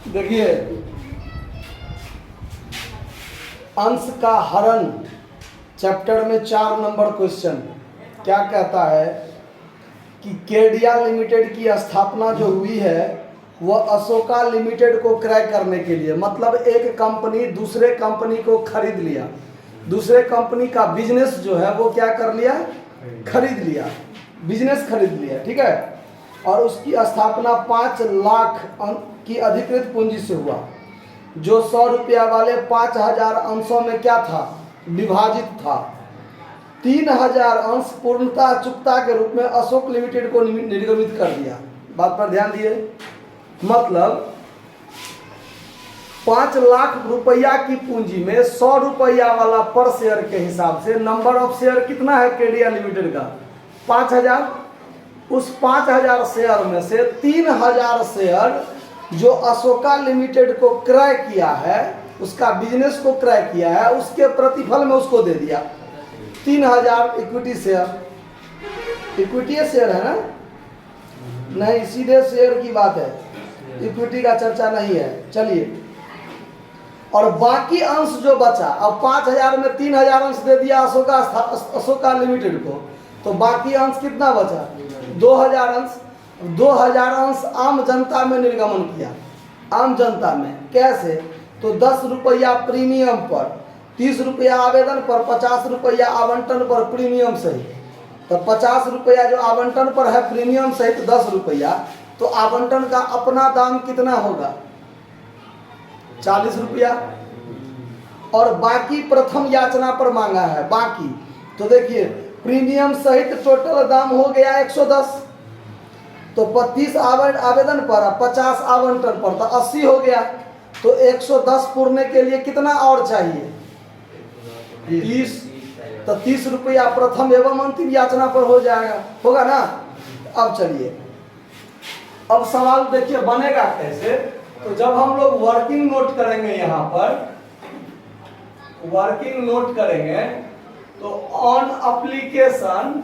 देखिए, अंश का हरण चैप्टर में 4 नंबर क्वेश्चन क्या कहता है कि केडिया लिमिटेड की स्थापना जो हुई है वह अशोका लिमिटेड को क्रय करने के लिए, मतलब एक कंपनी दूसरे कंपनी को खरीद लिया, दूसरे कंपनी का बिजनेस जो है वो क्या कर लिया, खरीद लिया, बिजनेस खरीद लिया, ठीक है। और उसकी स्थापना 5 लाख की अधिकृत पूंजी से हुआ, जो 100 रुपया वाले 5000 अंशों में क्या था, विभाजित था। 3000 अंश पूर्णतः चुकता के रूप में अशोक लिमिटेड को निर्गमित कर दिया। बात पर ध्यान दिए, मतलब 5 लाख रुपया की पूंजी में 100 रुपया वाला पर शेयर के हिसाब से नंबर ऑफ शेयर कितना है केडिया लिमिटेड का, 5000। उस 5000 शेयर में से 3000 शेयर जो अशोका लिमिटेड को क्रय किया है, उसका बिजनेस को क्रय किया है, उसके प्रतिफल में उसको दे दिया 3000 इक्विटी शेयर। इक्विटी शेयर है ना, नहीं सीधे शेयर की बात है, इक्विटी का चर्चा नहीं है। चलिए, और बाकी अंश जो बचा, अब 5000 में 3000 अंश दे दिया अशोका लिमिटेड को, तो बाकी अंश कितना बचा, 2000 अंश। 2000 अंश आम जनता में निर्गमन किया। आम जनता में कैसे, तो 10 रुपया प्रीमियम पर, 30 रुपया आवेदन पर, 50 रुपया आवंटन पर प्रीमियम सहित। तो 50 रुपया जो आवंटन पर है प्रीमियम सहित 10 रुपया, तो आवंटन का अपना दाम कितना होगा, 40 रुपया। और बाकी प्रथम याचना पर मांगा है बाकी, तो देखिए प्रीमियम सहित टोटल दाम हो गया 110। तो 25 आवेदन पर, 50 आवंटन पर, तो 80 हो गया। तो 110 पूरने के लिए कितना और चाहिए, 30। तो 30 रुपया प्रथम एवं अंतिम याचना पर हो जाएगा, होगा ना। अब चलिए, अब सवाल देखिए बनेगा कैसे। तो जब हम लोग वर्किंग नोट करेंगे, यहाँ पर वर्किंग नोट करेंगे, तो ऑन एप्लीकेशन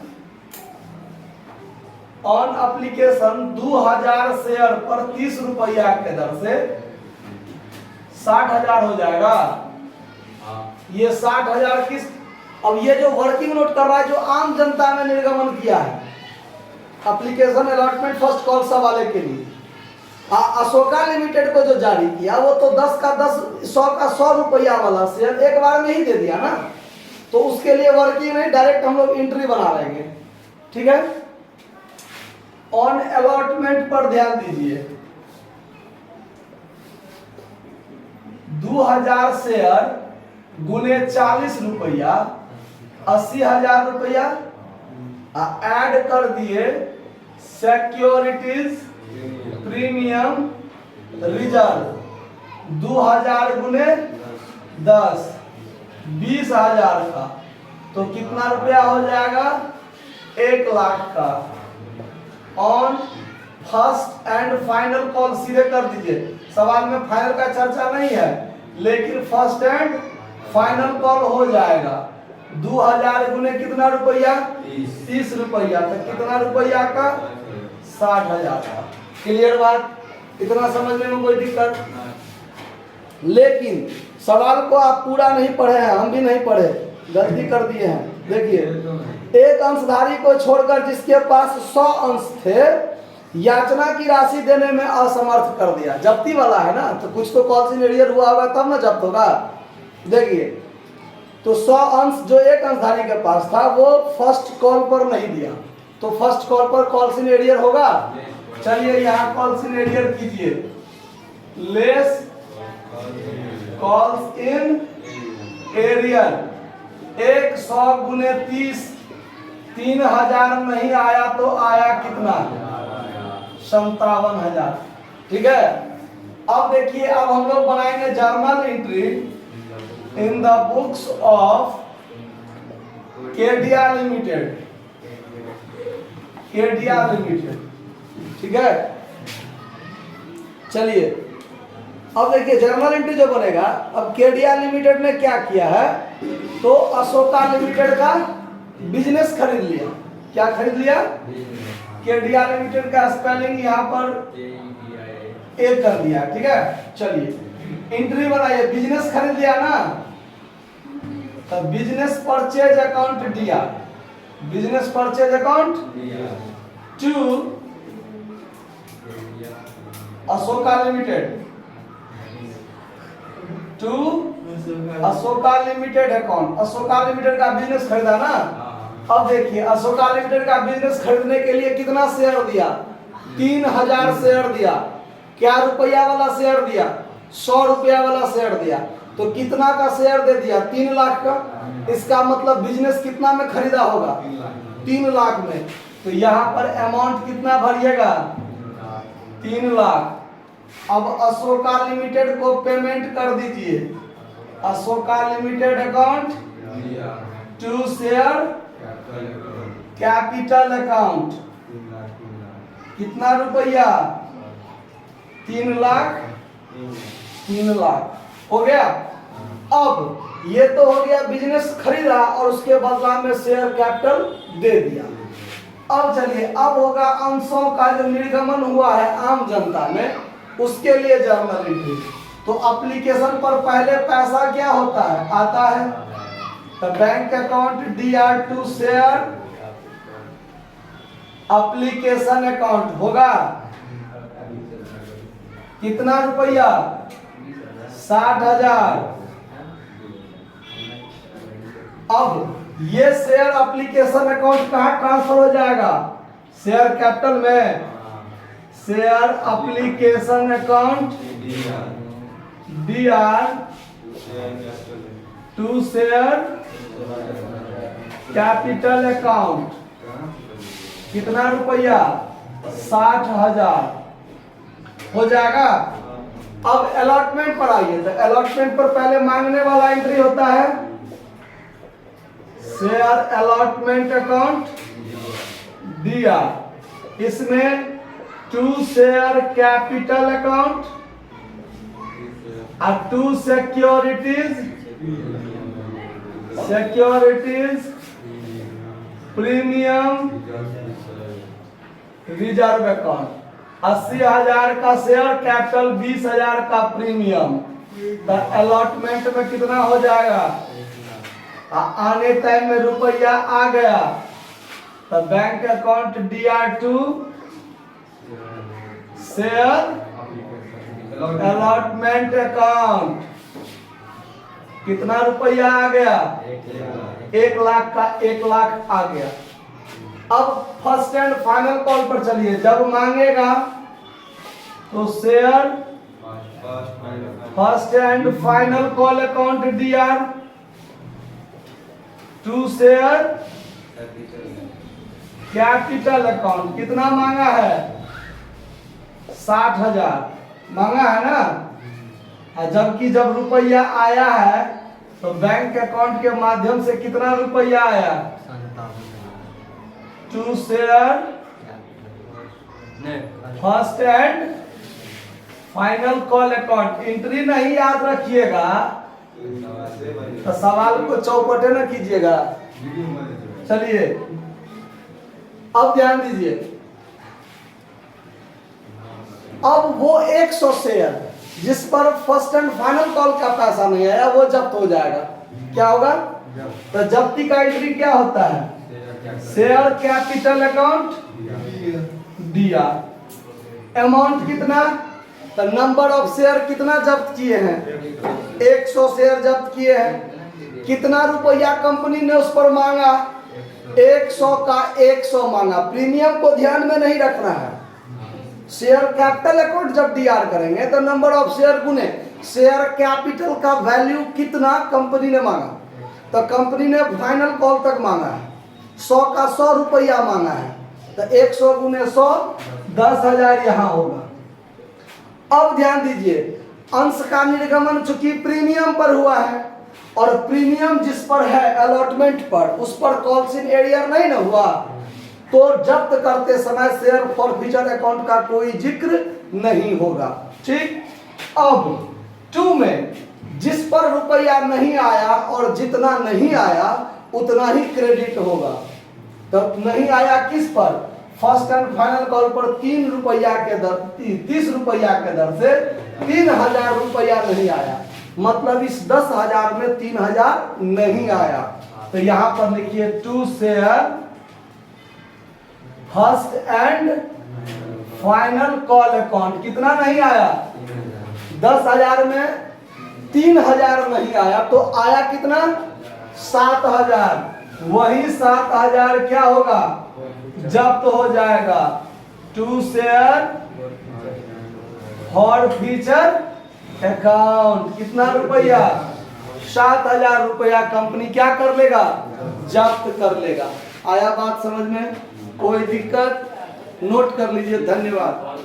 2000 शेयर पर 30 रुपया के दर से 60,000 हो जाएगा। ये 60,000 किस, अब ये जो वर्किंग नोट कर रहा है जो आम जनता में निर्गमन किया है, एप्लीकेशन अलॉटमेंट फर्स्ट कॉल सब वाले के लिए, अशोका लिमिटेड को जो जारी किया वो तो 10 का 10, 100 का 100 रुपया वाला शेयर एक बार में ही दे दिया ना। तो उसके लिए वर्किंग नहीं, डायरेक्ट हम लोग एंट्री बना लेंगे, ठीक है। ऑन अलॉटमेंट पर ध्यान दीजिए, 2000 शेयर गुने 40 रुपया, 80,000 रुपया, ऐड कर दिए सिक्योरिटीज प्रीमियम रिजर्व 2000 गुने 10, 20,000 का, तो कितना रुपया हो जाएगा, 1 लाख का। On first and final call सीधे कर दीजिए, सवाल में फाइनल का चर्चा नहीं है, लेकिन फर्स्ट एंड फाइनल कॉल हो जाएगा। 2000 गुने कितना रुपया, 30 रुपया, तो कितना रुपया का, 60,000 का। क्लियर बात, इतना समझने में कोई दिक्कत। लेकिन सवाल को आप पूरा नहीं पढ़े हैं, हम भी नहीं पढ़े, गलती कर दिए हैं। देखिए, एक अंशधारी को छोड़कर जिसके पास 100 अंश थे, याचना की राशि देने में असमर्थ कर दिया। जब्ती वाला है ना, तो कुछ तो कॉल सिनेरियर हुआ होगा तब ना जब्त होगा। देखिए, तो 100 अंश जो एक अंशधारी के पास था वो फर्स्ट कॉल पर नहीं दिया, तो फर्स्ट कॉल पर कॉल सिनेरियर होगा। चलिए यहाँ कॉल सिनेरियर कीजिए, लेस कॉल्स इन एरियर, 100 गुने 30, 3000 नहीं आया तो आया कितना, 57,000, ठीक है। अब देखिए, अब हम लोग बनाएंगे journal entry in the books of Kedia limited, Kedia limited, ठीक है। चलिए, अब देखिए जर्नल एंट्री जो बनेगा, अब केडिया लिमिटेड ने क्या किया है, तो अशोका लिमिटेड का बिजनेस खरीद लिया। क्या खरीद लिया, केडिया लिमिटेड का स्पेलिंग यहाँ पर एक कर दिया, ठीक है। चलिए एंट्री बनाइए, बिजनेस खरीद लिया ना, तो बिजनेस परचेज अकाउंट दिया, business purchase account to Ashoka limited, to Ashoka limited account. Ashoka limited का बिजनेस खरीदा ना। अब देखिए अशोका लिमिटेड का बिजनेस खरीदने के लिए कितना शेयर दिया, 3000 शेयर दिया। क्या रुपया वाला शेयर दिया, 100 रुपया वाला शेयर दिया। तो कितना का शेयर दे दिया, 3 लाख का। इसका मतलब बिजनेस कितना में खरीदा होगा, 3 लाख में। तो यहाँ पर अमाउंट कितना भरिएगा, 3 लाख। अब अशोका लिमिटेड को पेमेंट कर दीजिए। Ashoka limited account to share capital account, कितना रुपया, 3 लाख, 3 लाख हो गया। अब ये तो हो गया बिजनेस खरीदा और उसके बदला में शेयर कैपिटल दे दिया। अब चलिए अब होगा अंशों का जो निर्गमन हुआ है आम जनता में, उसके लिए जर्नल एंट्री। तो एप्लीकेशन पर पहले पैसा क्या होता है, आता है। तो bank account DR to share application account होगा कितना रुपया, 60,000। अब ये शेयर एप्लीकेशन अकाउंट कहाँ ट्रांसफर हो जाएगा, शेयर कैपिटल में। Share application account DR to share capital account, कितना रुपया, 60,000 हो जाएगा। अब अलॉटमेंट पर आइए। तो अलॉटमेंट पर पहले मांगने वाला एंट्री होता है शेयर अलॉटमेंट अकाउंट DR। इसमें टू शेयर कैपिटल अकाउंट और to securities, securities premium reserve account. 80,000 का शेयर कैपिटल, 20,000 का प्रीमियम। तो अलॉटमेंट में कितना हो जाएगा, आने टाइम में रुपया आ गया। तो bank account DR to share allotment account, कितना रुपया आ गया, 1 लाख का 1 लाख आ गया। अब फर्स्ट एंड फाइनल कॉल पर चलिए। जब मांगेगा तो share first and final call account DR to share capital account, कितना मांगा है, 60,000 मांगा है ना। जबकि जब रुपया आया है तो बैंक अकाउंट के माध्यम से कितना रुपया आया, to share first and final call account. Entry नहीं याद रखिएगा तो सवाल को चौपटे न कीजिएगा। चलिए अब ध्यान दीजिए। अब वो 100 शेयर जिस पर फर्स्ट एंड फाइनल कॉल का पैसा नहीं आया वो जब्त हो जाएगा। क्या होगा, तो जब्ती का एंट्री क्या होता है, share capital account DR। Amount कितना, तो नंबर ऑफ शेयर कितना जब्त किए हैं, 100 शेयर जब्त किए हैं। कितना रुपया कंपनी ने उस पर मांगा, 100 का 100 मांगा। प्रीमियम को ध्यान में नहीं रखना है। शेयर कैपिटल अकाउंट जब DR करेंगे तो नंबर ऑफ शेयर गुने शेयर कैपिटल का वैल्यू कितना कंपनी ने मांगा। तो कंपनी ने फाइनल कॉल तक मांगा है, 100 का 100 रुपया मांगा है। तो 100 गुने 100, 10,000 यहाँ होगा। अब ध्यान दीजिए, अंश का निर्गमन चूंकि प्रीमियम पर हुआ है और प्रीमियम जिस पर है अलॉटमेंट पर, उस पर कॉल्स इन एरियर नहीं ना हुआ, तो जब्त करते समय शेयर फॉरफीचर अकाउंट का कोई जिक्र नहीं होगा। ठीक। अब 2 में जिस पर रुपया नहीं आया और जितना नहीं आया उतना ही क्रेडिट होगा। तो नहीं आया किस पर, फर्स्ट एंड फाइनल कॉल पर 3 रुपया के दर 30 रुपया के दर से 3000 रुपया नहीं आया, मतलब इस 10,000 में 3000 नहीं आया। तो यहां पर लिखिए to share first and final call account कितना नहीं आया, 10,000 में 3000 नहीं आया, तो आया कितना 7,000। वही 7,000 क्या होगा, जब्त हो जाएगा। To share forfeiture account कितना रुपया, 7,000 रुपया कंपनी क्या कर लेगा, जब्त कर लेगा। आया बात समझ में, कोई दिक्कत, नोट कर लीजिए। धन्यवाद।